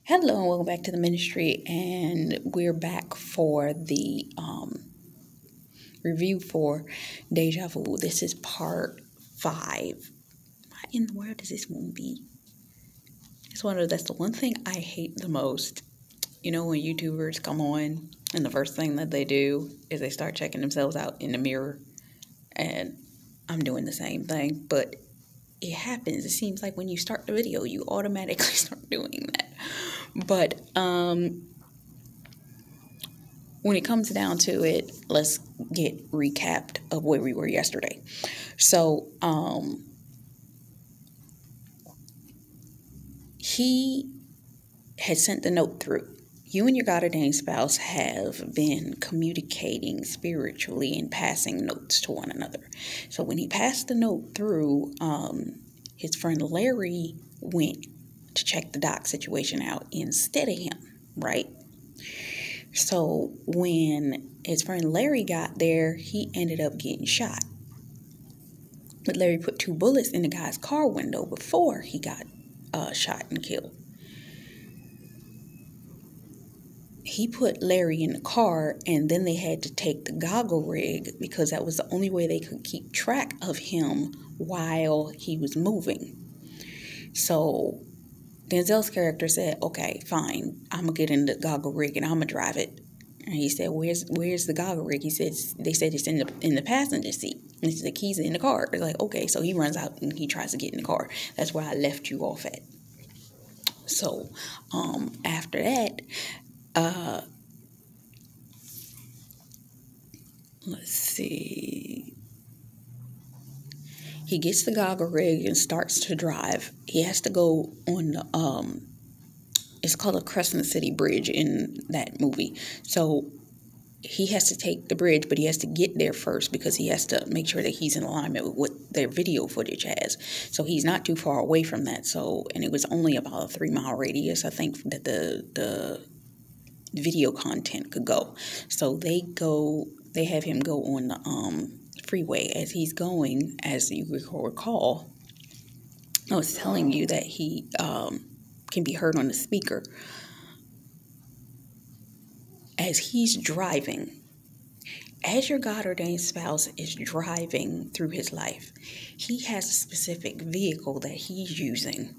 Hello and welcome back to the ministry, and we're back for the review for Deja Vu. This is part 5. What in the world is this one be? That's the one thing I hate the most. You know, when YouTubers come on and the first thing that they do is they start checking themselves out in the mirror, and I'm doing the same thing, but it happens. It seems like when you start the video, you automatically start doing that. But when it comes down to it, let's get recapped of where we were yesterday. So, he had sent the note through. You and your God ordained spouse have been communicating spiritually and passing notes to one another. So when he passed the note through, his friend Larry went to check the doc situation out instead of him, right? So when his friend Larry got there, he ended up getting shot. But Larry put 2 bullets in the guy's car window before he got shot and killed. He put Larry in the car, and then they had to take the goggle rig because that was the only way they could keep track of him while he was moving. So Denzel's character said, okay, fine, I'm going to get in the goggle rig and I'm going to drive it. And he said, where's the goggle rig? He said, they said it's in the passenger seat. And he said, the keys are in the car. It's like, okay, so he runs out and he tries to get in the car. That's where I left you off at. So, after that, let's see. He gets the goggle rig and starts to drive. He has to go on the, it's called a Crescent City Bridge in that movie. So he has to take the bridge, but he has to get there first because he has to make sure that he's in alignment with what their video footage has. So he's not too far away from that. So, and it was only about a 3-mile radius, I think, that the video content could go. So they have him go on the freeway. As he's going, as you recall, I was telling you that he can be heard on the speaker. As he's driving, as your God-ordained spouse is driving through his life, he has a specific vehicle that he's using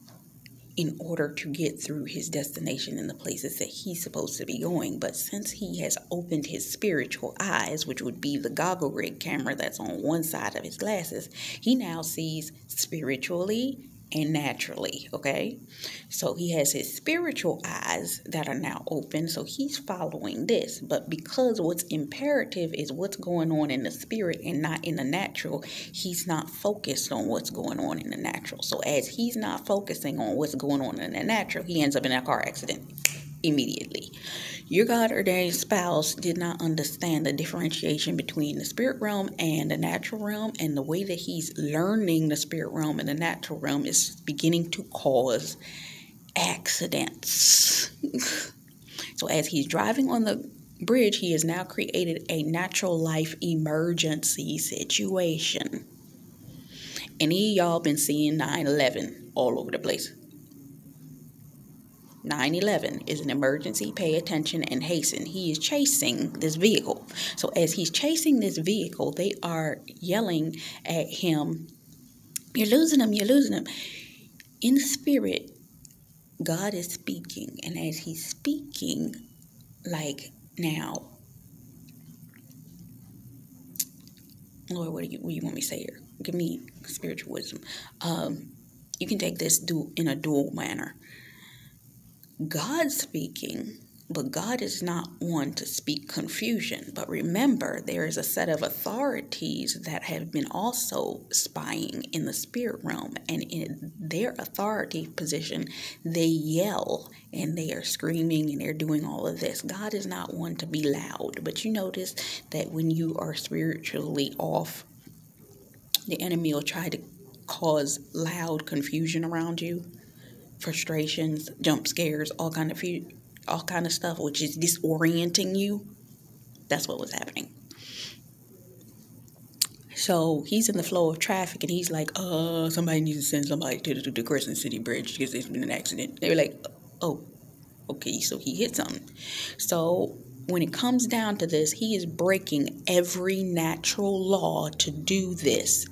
in order to get through his destination in the places that he's supposed to be going. But since he has opened his spiritual eyes, which would be the goggle rig camera that's on one side of his glasses, he now sees spiritually and naturally, okay? So he has his spiritual eyes that are now open, so he's following this. But because what's imperative is what's going on in the spirit and not in the natural, he's not focused on what's going on in the natural. So as he's not focusing on what's going on in the natural, he ends up in a car accident immediately. Your God-ordained spouse did not understand the differentiation between the spirit realm and the natural realm, and the way that he's learning the spirit realm and the natural realm is beginning to cause accidents. So as he's driving on the bridge, he has now created a natural life emergency situation. Any of y'all been seeing 9/11 all over the place? 9/11 is an emergency. Pay attention and hasten. He is chasing this vehicle. So as he's chasing this vehicle, they are yelling at him, "You're losing him, you're losing him." In the spirit, God is speaking. And as he's speaking, like, now, Lord, what do you want me to say here? Give me spiritual wisdom. You can take this in a dual manner. God speaking, but God is not one to speak confusion. But remember, there is a set of authorities that have been also spying in the spirit realm. And in their authority position, they yell and they are screaming and they're doing all of this. God is not one to be loud. But you notice that when you are spiritually off, the enemy will try to cause loud confusion around you. Frustrations, jump scares, all kind of stuff, which is disorienting you. That's what was happening. So he's in the flow of traffic, and he's like, somebody needs to send somebody to the Crescent City Bridge because there's been an accident. They were like, oh, Okay, so he hit something. So when it comes down to this, he is breaking every natural law to do this.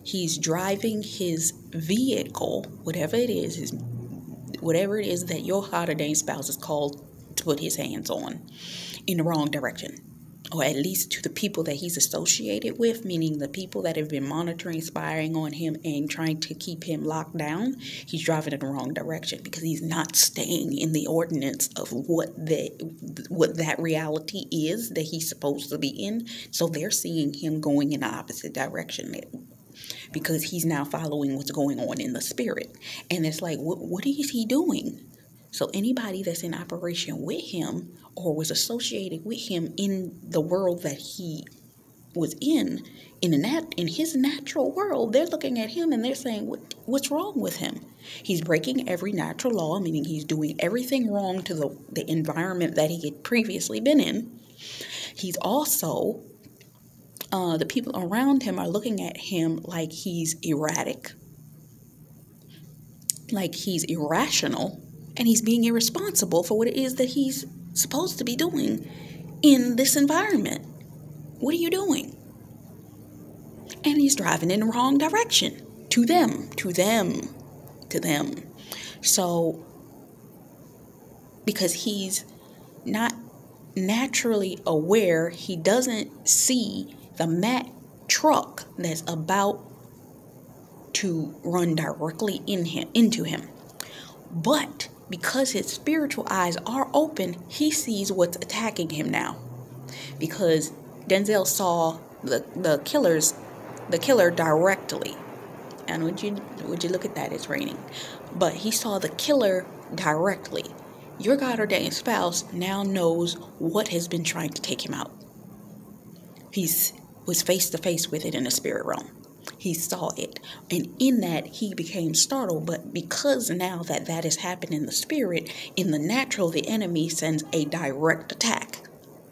He's driving his vehicle, whatever it is that your hot ordained spouse is called to put his hands on, in the wrong direction. Or at least to the people that he's associated with, meaning the people that have been monitoring, spying on him, and trying to keep him locked down. He's driving in the wrong direction because he's not staying in the ordinance of what that reality is that he's supposed to be in. So they're seeing him going in the opposite direction because he's now following what's going on in the spirit. And it's like, what is he doing? So anybody that's in operation with him or was associated with him in the world that he was in his natural world, they're looking at him and they're saying, what's wrong with him? He's breaking every natural law, meaning he's doing everything wrong to the environment that he had previously been in. He's also, the people around him are looking at him like he's erratic, like he's irrational, and he's being irresponsible for what it is that he's supposed to be doing in this environment. What are you doing? And he's driving in the wrong direction. To them. So, because he's not naturally aware, he doesn't see the Mack truck that's about to run directly into him. But because his spiritual eyes are open, he sees what's attacking him now. Because Denzel saw the killer directly. And would you look at that? It's raining. But he saw the killer directly. Your God-ordained spouse now knows what has been trying to take him out. He was face to face with it in the spirit realm. He saw it, and in that he became startled. But because now that has happened in the spirit, in the natural, the enemy sends a direct attack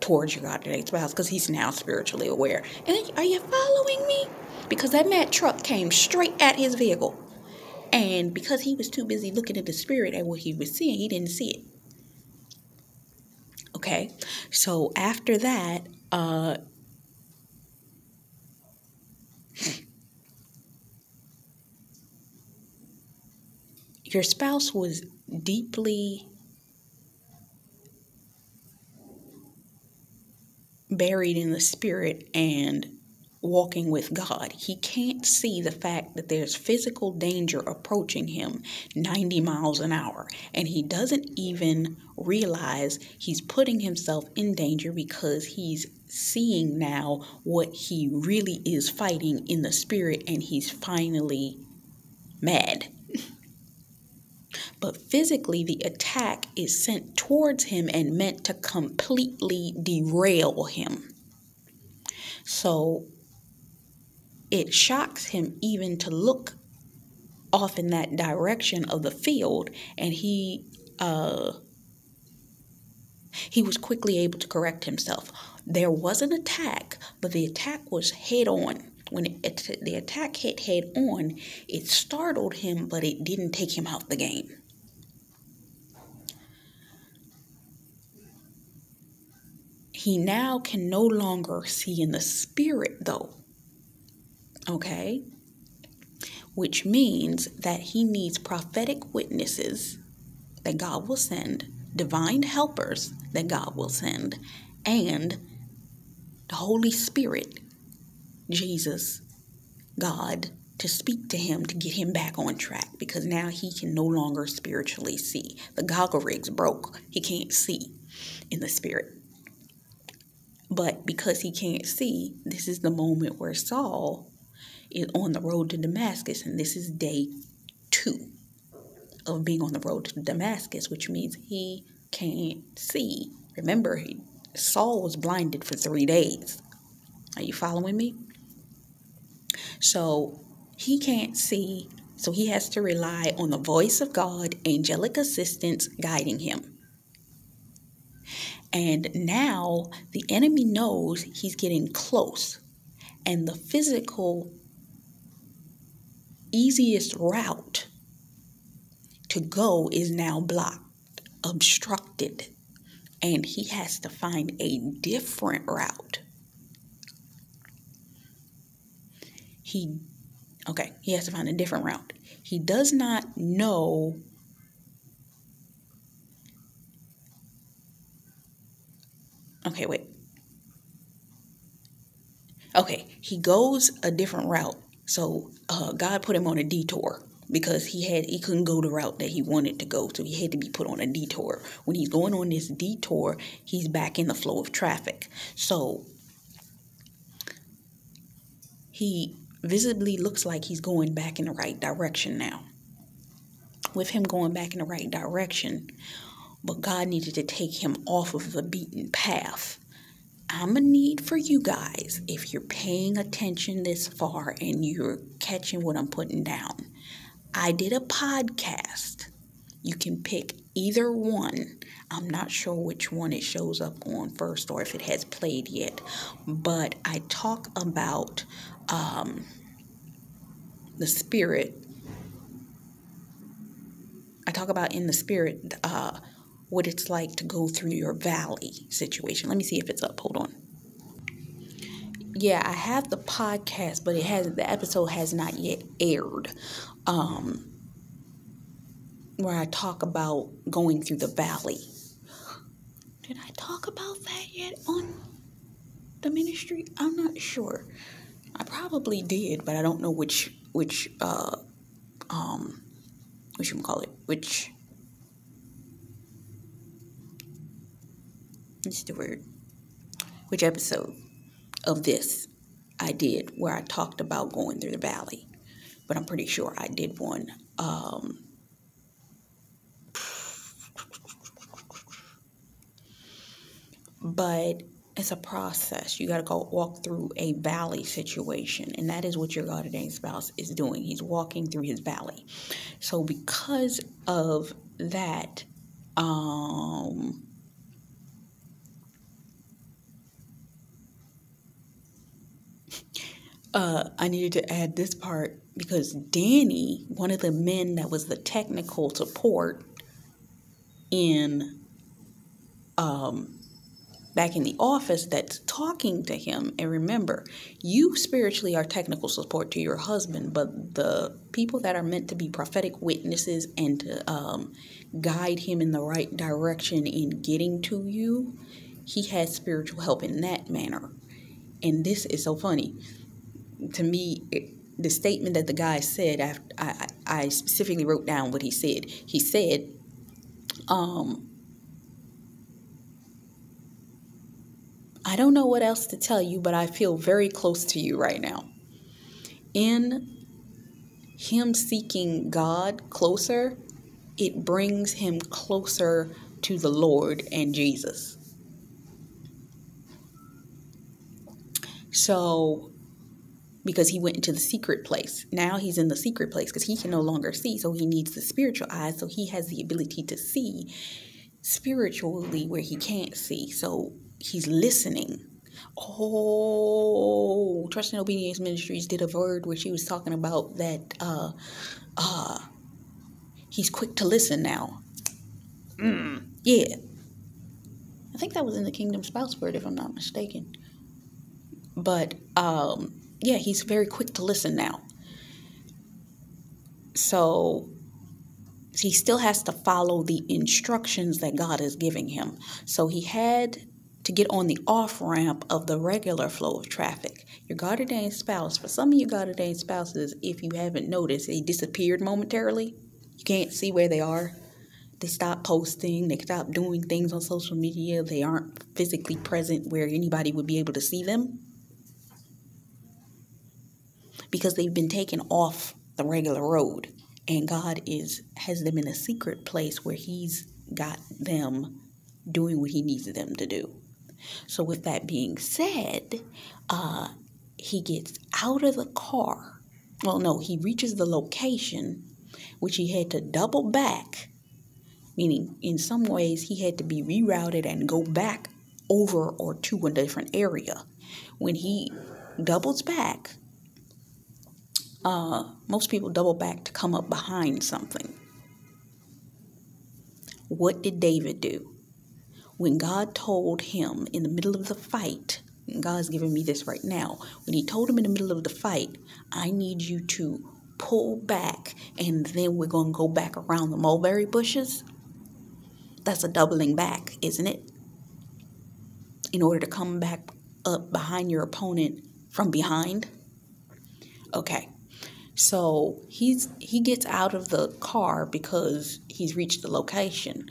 towards your God-ordained spouse because he's now spiritually aware. And are you following me? Because that mad truck came straight at his vehicle, and because he was too busy looking at the spirit at what he was seeing, he didn't see it. Okay, so after that, your spouse was deeply buried in the spirit and walking with God. He can't see the fact that there's physical danger approaching him 90 miles an hour. And he doesn't even realize he's putting himself in danger because he's seeing now what he really is fighting in the spirit, and he's finally mad. But physically, the attack is sent towards him and meant to completely derail him. So it shocks him even to look off in that direction of the field, and he was quickly able to correct himself. There was an attack, but the attack was head on. When the attack hit head on, it startled him, but it didn't take him out the game. He now can no longer see in the spirit, though. Okay? Which means that he needs prophetic witnesses that God will send, divine helpers that God will send, and the Holy Spirit, Jesus, God, to speak to him to get him back on track, because now he can no longer spiritually see. The goggle rig's broke. He can't see in the spirit. But because he can't see, this is the moment where Saul is on the road to Damascus, and this is day 2 of being on the road to Damascus, which means he can't see. Remember, Saul was blinded for 3 days. Are you following me? So he can't see, so he has to rely on the voice of God, angelic assistance guiding him. And now the enemy knows he's getting close, and the physical easiest route to go is now blocked. obstructed, and he has to find a different route. He has to find a different route. He does not know he goes a different route. So God put him on a detour because he couldn't go the route that he wanted to go, so he had to be put on a detour. When he's going on this detour, he's back in the flow of traffic. So he visibly looks like he's going back in the right direction now. With him going back in the right direction, but God needed to take him off of the beaten path. I'm going to need for you guys, if you're paying attention this far and you're catching what I'm putting down, I did a podcast. You can pick either one. I'm not sure which one it shows up on first or if it has played yet. But I talk about the spirit. I talk about in the spirit what it's like to go through your valley situation. Let me see if it's up. Hold on. Yeah, I have the podcast, but the episode has not yet aired. Where I talk about going through the valley. Did I talk about that yet on the ministry? I'm not sure. I probably did, but I don't know which what's the word? Which episode of this I did where I talked about going through the valley. But I'm pretty sure I did one. But it's a process. You got to go walk through a valley situation. And that is what your God ordained spouse is doing. He's walking through his valley. So because of that, I needed to add this part because Danny, one of the men that was the technical support in back in the office that's talking to him. And remember, you spiritually are technical support to your husband, but the people that are meant to be prophetic witnesses and to guide him in the right direction in getting to you, he has spiritual help in that manner. And this is so funny. To me, the statement that the guy said, I specifically wrote down what he said. He said, I don't know what else to tell you, but I feel very close to you right now. In him seeking God closer, it brings him closer to the Lord and Jesus. So, because he went into the secret place. Now he's in the secret place because he can no longer see, so he needs the spiritual eyes, so he has the ability to see spiritually where he can't see. So he's listening. Oh, Trust and Obedience Ministries did a word where she was talking about that he's quick to listen now. Yeah. I think that was in the Kingdom Spouse word, if I'm not mistaken. But yeah, he's very quick to listen now. So he still has to follow the instructions that God is giving him. So he had to get on the off-ramp of the regular flow of traffic. Your God-ordained spouse, for some of your God-ordained spouses, if you haven't noticed, they disappeared momentarily. You can't see where they are. They stop posting. They stop doing things on social media. They aren't physically present where anybody would be able to see them, because they've been taken off the regular road. And God has them in a secret place where he's got them doing what he needs them to do. So with that being said, he gets out of the car. Well, no, he reaches the location, which he had to double back, meaning in some ways he had to be rerouted and go back over or to a different area. When he doubles back, most people double back to come up behind something. What did David do? When God told him in the middle of the fight, and God's giving me this right now, when he told him in the middle of the fight, I need you to pull back and then we're going to go back around the mulberry bushes. That's a doubling back, isn't it? In order to come back up behind your opponent from behind. Okay. So he gets out of the car because he's reached the location,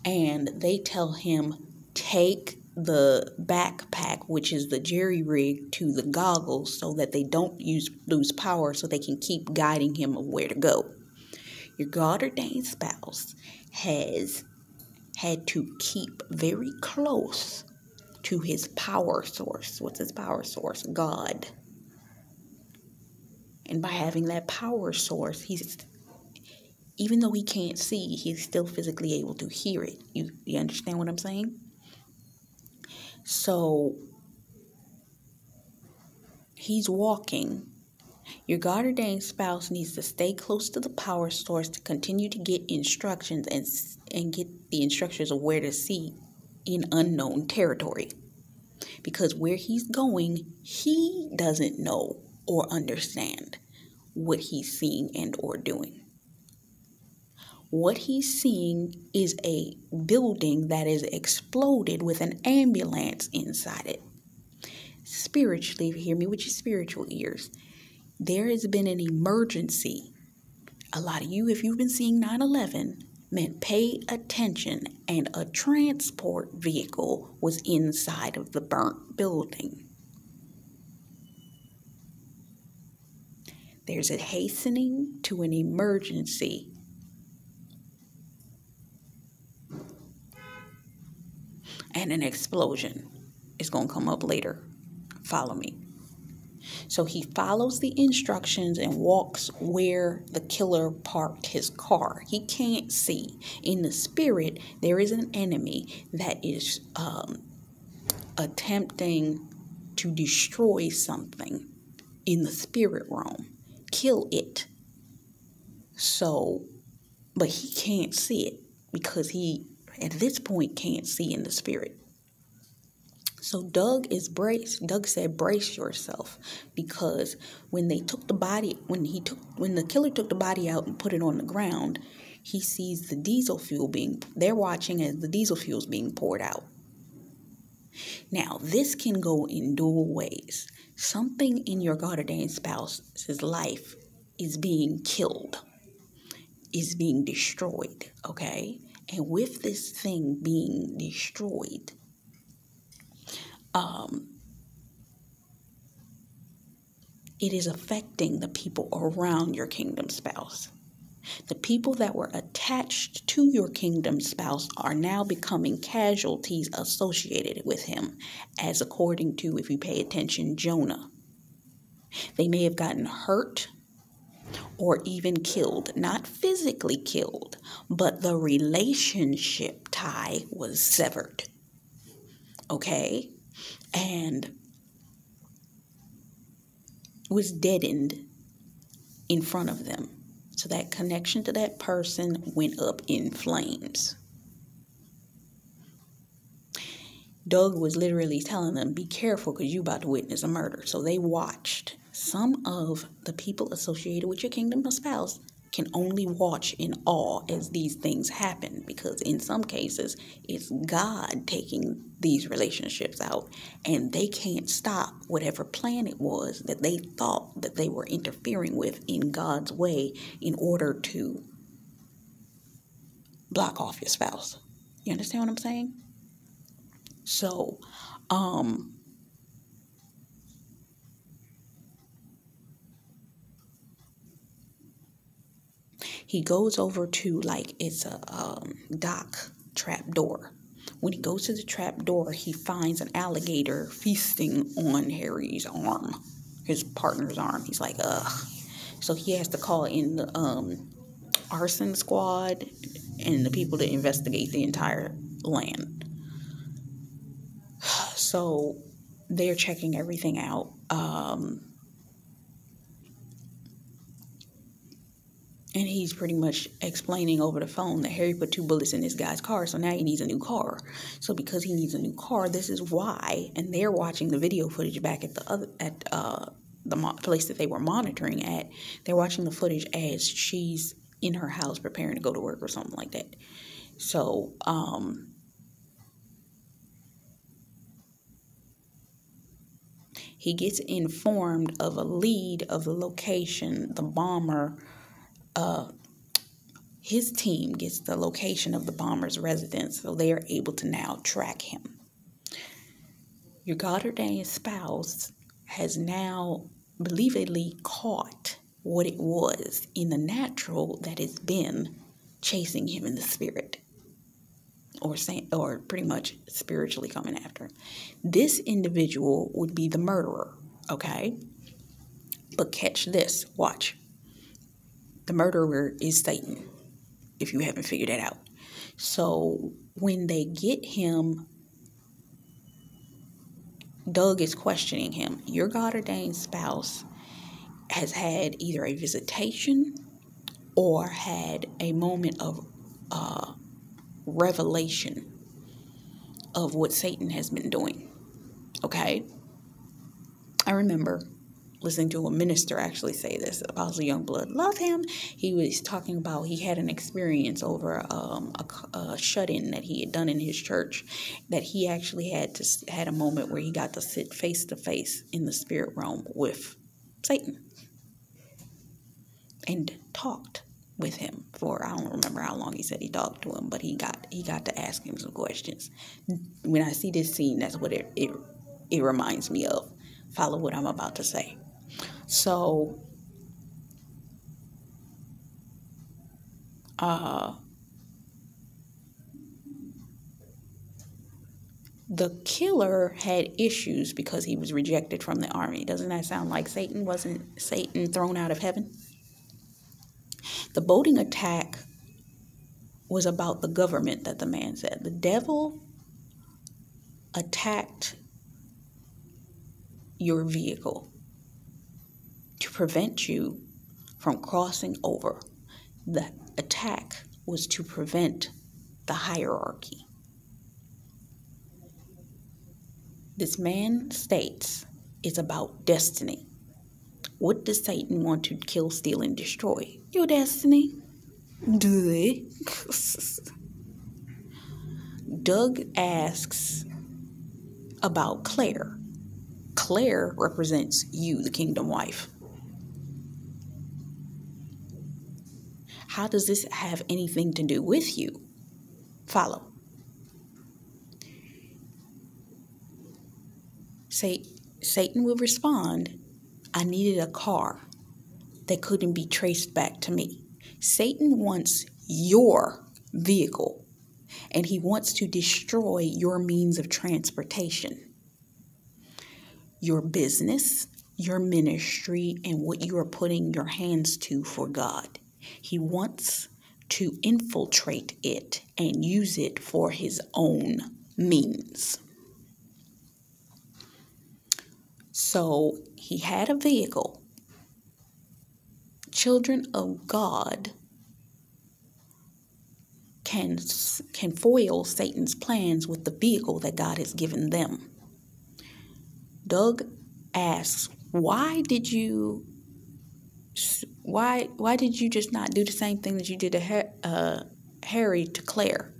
and they tell him, take the backpack, which is the jerry rig, to the goggles so that they don't lose power, so they can keep guiding him of where to go. Your God-ordained spouse has had to keep very close to his power source. What's his power source? God. And by having that power source, even though he can't see, he's still physically able to hear it. You understand what I'm saying? So he's walking. Your God-ordained spouse needs to stay close to the power source to continue to get instructions and get the instructions of where to see in unknown territory. Because where he's going, he doesn't know or understand what he's seeing and or doing. What he's seeing is a building that is exploded with an ambulance inside it. Spiritually, hear me with your spiritual ears. There has been an emergency. A lot of you, if you've been seeing 9/11, meant pay attention, and a transport vehicle was inside of the burnt building. There's a hastening to an emergency. And an explosion is going to come up later. Follow me. So he follows the instructions and walks where the killer parked his car. He can't see. In the spirit, there is an enemy that is attempting to destroy something in the spirit realm. Kill it. So, but he can't see it because he, at this point, can't see in the spirit. So Doug said, brace yourself, because when the killer took the body out and put it on the ground, he sees the diesel fuel they're watching as the diesel fuel is being poured out. Now, this can go in dual ways. Something in your God-ordained spouse's life is being killed, is being destroyed, okay? And with this thing being destroyed, it is affecting the people around your kingdom spouse. The people that were attached to your kingdom spouse are now becoming casualties associated with him, as according to, if you pay attention, Jonah. They may have gotten hurt or even killed, not physically killed, but the relationship tie was severed. Okay? And was deadened in front of them. So that connection to that person went up in flames. Doug was literally telling them, be careful because you're about to witness a murder. So they watched. Some of the people associated with your kingdom spouse can only watch in awe as these things happen, because in some cases it's God taking these relationships out, and they can't stop whatever plan it was that they thought that they were interfering with in God's way in order to block off your spouse. You understand what I'm saying? So, he goes over to, like, it's a dock trap door. When he goes to the trap door, he finds an alligator feasting on Harry's arm, his partner's arm. He's like, ugh. So he has to call in the arson squad and the people to investigate the entire land. So they're checking everything out. And he's pretty much explaining over the phone that Harry put 2 bullets in this guy's car, so now he needs a new car. So because he needs a new car, this is why. And they're watching the video footage back at the place that they were monitoring at. They're watching the footage as she's in her house preparing to go to work or something like that. So he gets informed of a lead of the location. The bomber, his team gets the location of the bomber's residence, so they are able to now track him. Your God-ordained spouse has now believably caught what it was in the natural that has been chasing him in the spirit, or pretty much spiritually coming after him. This individual would be the murderer, okay? But catch this, watch. The murderer is Satan, if you haven't figured that out. So when they get him, Doug is questioning him. Your God-ordained spouse has had either a visitation or had a moment of revelation of what Satan has been doing. Okay? I remember listening to a minister actually say this, Apostle Youngblood. Love him. He was talking about he had an experience over a shut-in that he had done in his church, that he actually had a moment where he got to sit face to face in the spirit realm with Satan and talked with him for, I don't remember how long he said he talked to him, but he got to ask him some questions. When I see this scene, that's what it reminds me of. Follow what I'm about to say. So, the killer had issues because he was rejected from the army. Doesn't that sound like Satan? Wasn't Satan thrown out of heaven? The boating attack was about the government, that the man said. The devil attacked your vehicle to prevent you from crossing over. The attack was to prevent the hierarchy. This man states it's about destiny. What does Satan want to kill, steal, and destroy? Your destiny. Good. Doug asks about Claire. Claire represents you, the kingdom wife. How does this have anything to do with you? Follow. Satan will respond, I needed a car that couldn't be traced back to me. Satan wants your vehicle, and he wants to destroy your means of transportation, your business, your ministry, and what you are putting your hands to for God. He wants to infiltrate it and use it for his own means. So he had a vehicle. Children of God can foil Satan's plans with the vehicle that God has given them. Doug asks, why did you just not do the same thing that you did to Harry to Claire?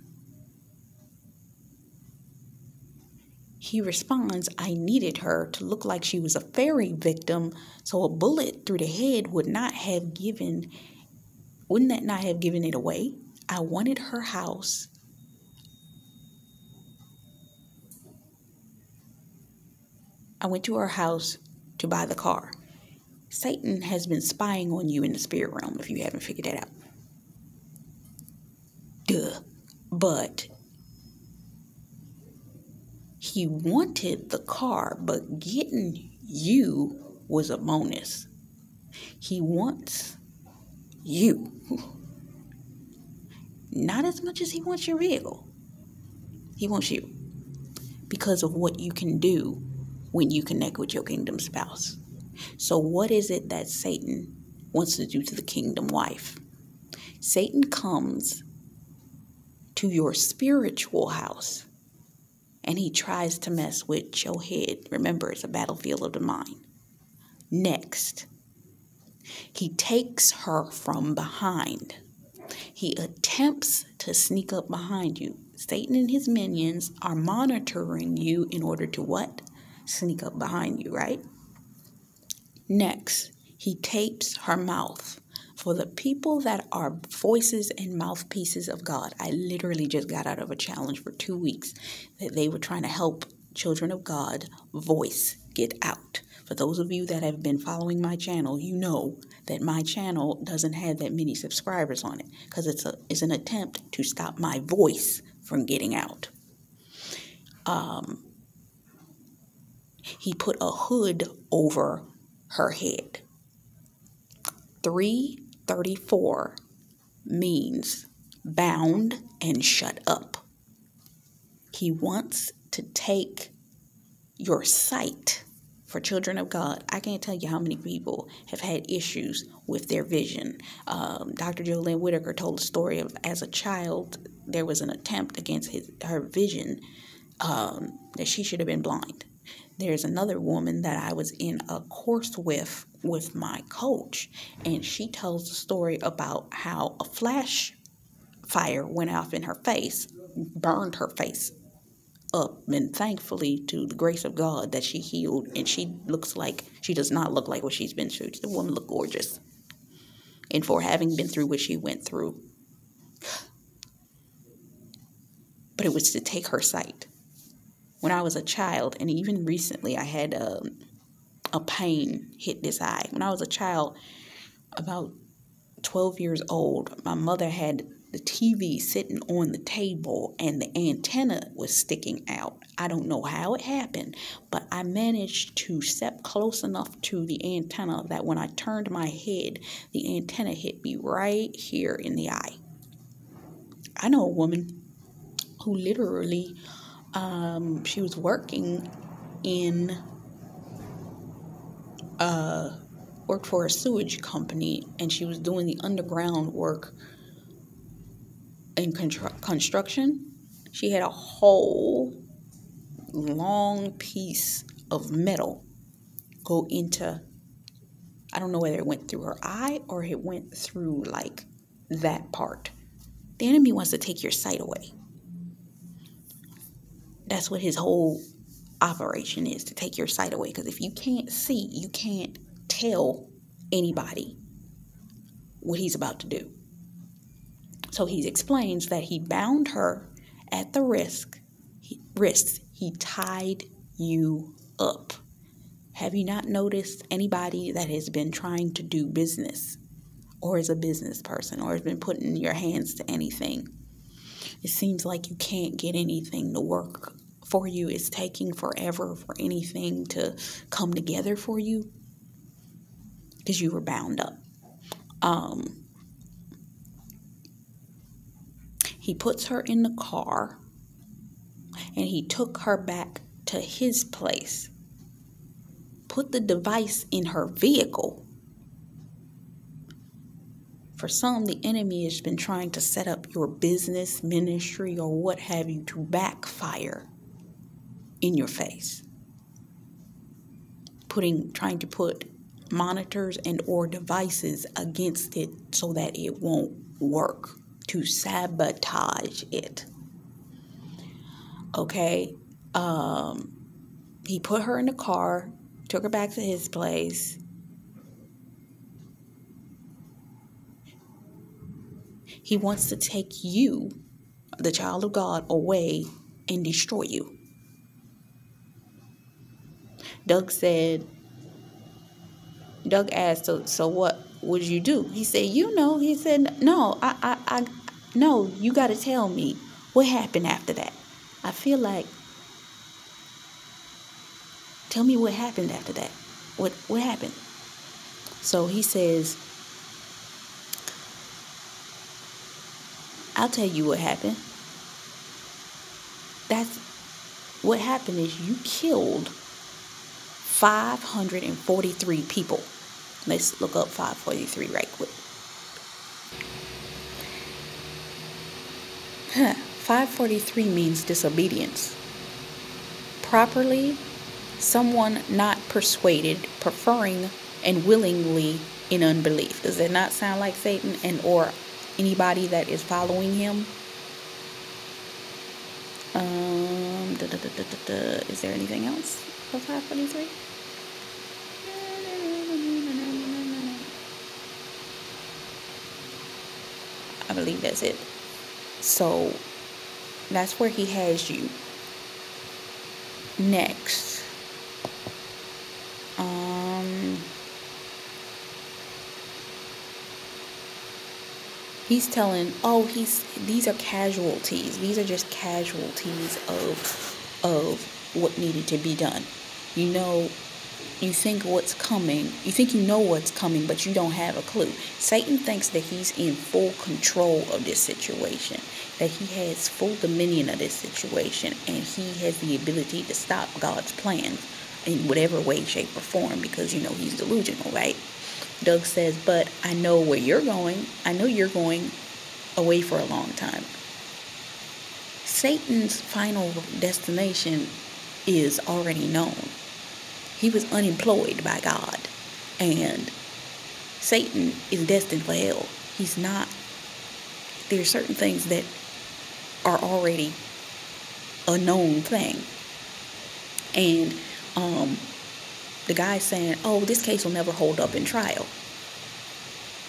He responds, I needed her to look like she was a fairy victim, so a bullet through the head wouldn't that not have given it away? I wanted her house. I went to her house to buy the car. Satan has been spying on you in the spirit realm, if you haven't figured that out. Duh. But he wanted the car, but getting you was a bonus. He wants you. Not as much as he wants your vehicle. He wants you because of what you can do when you connect with your kingdom spouse. So what is it that Satan wants to do to the kingdom wife? Satan comes to your spiritual house and he tries to mess with your head. Remember, it's a battlefield of the mind. Next, he takes her from behind. He attempts to sneak up behind you. Satan and his minions are monitoring you in order to what? Sneak up behind you, right? Next, he tapes her mouth. For the people that are voices and mouthpieces of God, I literally just got out of a challenge for 2 weeks that they were trying to help children of God voice get out. For those of you that have been following my channel, you know that my channel doesn't have that many subscribers on it because it's an attempt to stop my voice from getting out. He put a hood over her head. 334 means bound and shut up. He wants to take your sight. For children of God, I can't tell you how many people have had issues with their vision. Dr. Jolene Whitaker told a story of, as a child, there was an attempt against her vision that she should have been blind. There's another woman that I was in a course with my coach, and she tells a story about how a flash fire went off in her face, burned her face up, and thankfully to the grace of God that she healed, and she does not look like what she's been through. The woman looked gorgeous, and for having been through what she went through, but it was to take her sight. When I was a child, and even recently, I had a pain hit this eye. When I was a child, about 12 years old, my mother had the TV sitting on the table and the antenna was sticking out. I don't know how it happened, but I managed to step close enough to the antenna that when I turned my head, the antenna hit me right here in the eye. I know a woman who literally, she was working worked for a sewage company, and she was doing the underground work in construction. She had a whole long piece of metal go into, I don't know whether it went through her eye or it went through like that part. The enemy wants to take your sight away. That's what his whole operation is, to take your sight away. Because if you can't see, you can't tell anybody what he's about to do. So he explains that he bound her at the wrists. He tied you up. Have you not noticed anybody that has been trying to do business, or is a business person, or has been putting your hands to anything? It seems like you can't get anything to work for you. It's taking forever for anything to come together for you because you were bound up. He puts her in the car and he took her back to his place. Put the device in her vehicle. For some, the enemy has been trying to set up your business, ministry, or what have you to backfire in your face. Trying to put monitors and or devices against it so that it won't work, to sabotage it. Okay? He put her in the car, took her back to his place. He wants to take you, the child of God, away and destroy you. Doug asked, so what would you do? He said, he said, no, no, you got to tell me what happened after that. I feel like, tell me what happened after that. What happened? So he says, I'll tell you what happened. What happened is you killed 543 people. Let's look up 543 right quick. 543 means disobedience. Properly, someone not persuaded, preferring, and willingly in unbelief. Does that not sound like Satan and or anybody that is following him? Is there anything else for 543? I believe that's it. So that's where he has you. Next, he's telling, these are casualties. These are just casualties of what needed to be done. You think what's coming. You think you know what's coming, but you don't have a clue. Satan thinks that he's in full control of this situation, that he has full dominion of this situation, and he has the ability to stop God's plan in whatever way, shape, or form, because, he's delusional, right? Doug says, but I know where you're going. I know you're going away for a long time. Satan's final destination is already known. He was unemployed by God, and Satan is destined for hell. He's not. There are certain things that are already a known thing. And the guy's saying, this case will never hold up in trial.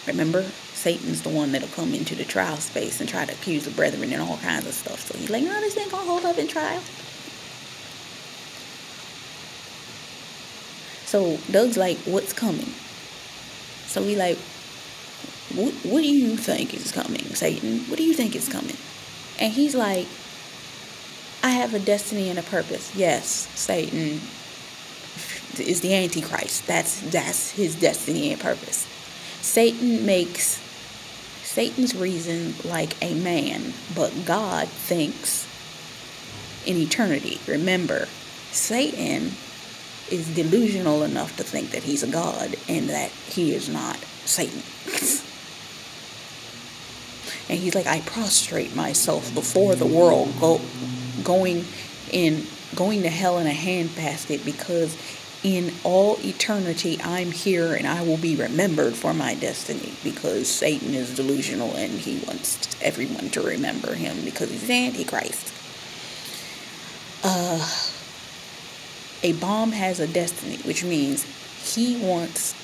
Remember, Satan's the one that'll come into the trial space and try to accuse the brethren and all kinds of stuff. So he's like, no, this ain't gonna hold up in trial. So Doug's like, what's coming? So we like, what do you think is coming, Satan? What do you think is coming? And he's like, I have a destiny and a purpose. Yes, Satan is the Antichrist. That's his destiny and purpose. Satan makes Satan's reason like a man, but God thinks in eternity. Remember, Satan is delusional enough to think that he's a god and that he is not Satan. And he's like, I prostrate myself before the world, going to hell in a handbasket, because in all eternity I'm here and I will be remembered for my destiny, because Satan is delusional and he wants everyone to remember him because he's Antichrist. A bomb has a destiny, which means he wants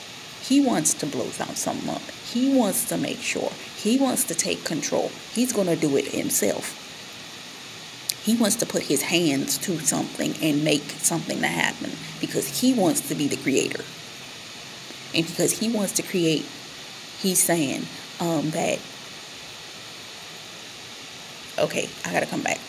to blow something up. He wants to make sure. He wants to take control. He's going to do it himself. He wants to put his hands to something and make something to happen, because he wants to be the creator. And because he wants to create, he's saying that, okay, I got to come back.